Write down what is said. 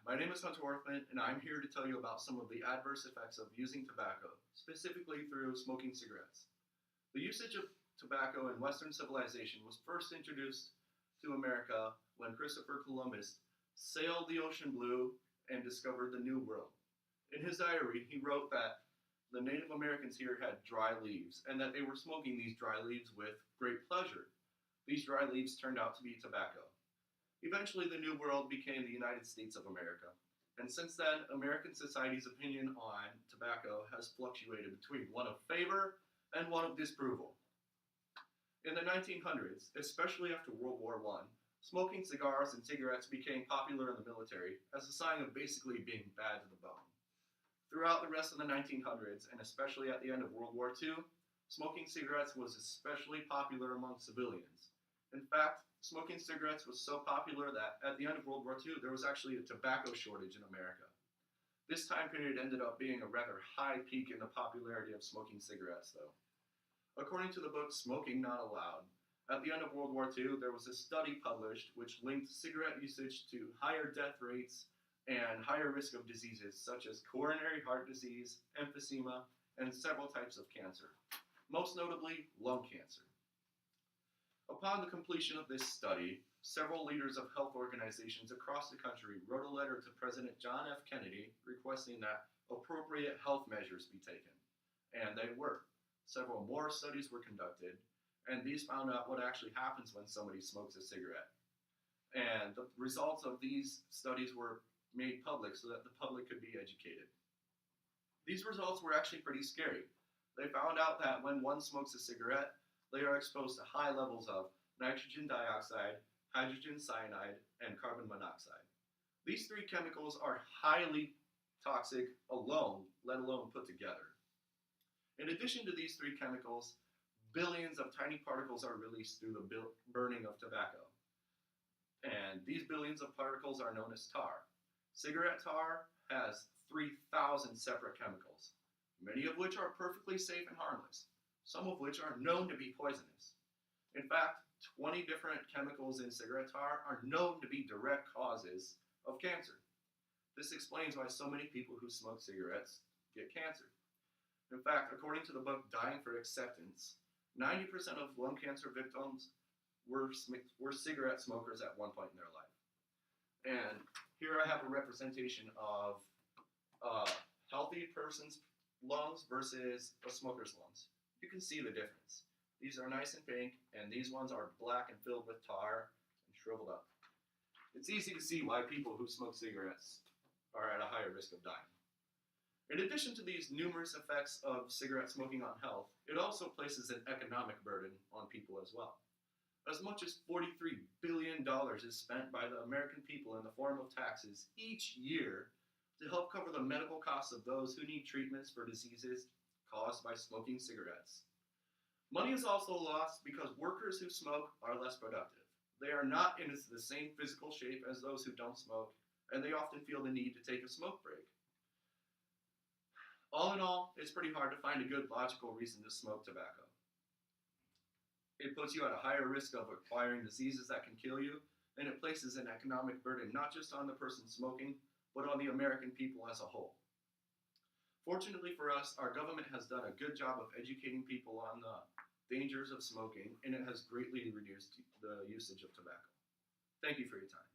My name is Hunter Orthmann, and I'm here to tell you about some of the adverse effects of using tobacco, specifically through smoking cigarettes. The usage of tobacco in Western civilization was first introduced to America when Christopher Columbus sailed the ocean blue and discovered the New World. In his diary, he wrote that the Native Americans here had dry leaves, and that they were smoking these dry leaves with great pleasure. These dry leaves turned out to be tobacco. Eventually, the New World became the United States of America, and since then, American society's opinion on tobacco has fluctuated between one of favor and one of disapproval. In the 1900s, especially after World War I, smoking cigars and cigarettes became popular in the military as a sign of basically being bad to the bone. Throughout the rest of the 1900s, and especially at the end of World War II, smoking cigarettes was especially popular among civilians. In fact, smoking cigarettes was so popular that at the end of World War II, there was actually a tobacco shortage in America. This time period ended up being a rather high peak in the popularity of smoking cigarettes, though. According to the book Smoking Not Allowed, at the end of World War II, there was a study published which linked cigarette usage to higher death rates and higher risk of diseases such as coronary heart disease, emphysema, and several types of cancer, most notably lung cancer. Upon the completion of this study, several leaders of health organizations across the country wrote a letter to President John F. Kennedy requesting that appropriate health measures be taken, and they were. Several more studies were conducted, and these found out what actually happens when somebody smokes a cigarette. And the results of these studies were made public so that the public could be educated. These results were actually pretty scary. They found out that when one smokes a cigarette, they are exposed to high levels of nitrogen dioxide, hydrogen cyanide, and carbon monoxide. These three chemicals are highly toxic alone, let alone put together. In addition to these three chemicals, billions of tiny particles are released through the burning of tobacco. And these billions of particles are known as tar. Cigarette tar has 3,000 separate chemicals, many of which are perfectly safe and harmless, some of which are known to be poisonous. In fact, 20 different chemicals in cigarette tar are known to be direct causes of cancer. This explains why so many people who smoke cigarettes get cancer. In fact, according to the book Dying for Acceptance, 90% of lung cancer victims were cigarette smokers at one point in their life. And here I have a representation of a healthy person's lungs versus a smoker's lungs. You can see the difference. These are nice and pink, and these ones are black and filled with tar and shriveled up. It's easy to see why people who smoke cigarettes are at a higher risk of dying. In addition to these numerous effects of cigarette smoking on health, it also places an economic burden on people as well. As much as $43 billion is spent by the American people in the form of taxes each year to help cover the medical costs of those who need treatments for diseases caused by smoking cigarettes. Money is also lost because workers who smoke are less productive. They are not in the same physical shape as those who don't smoke, and they often feel the need to take a smoke break. All in all, it's pretty hard to find a good logical reason to smoke tobacco. It puts you at a higher risk of acquiring diseases that can kill you, and it places an economic burden not just on the person smoking, but on the American people as a whole. Fortunately for us, our government has done a good job of educating people on the dangers of smoking, and it has greatly reduced the usage of tobacco. Thank you for your time.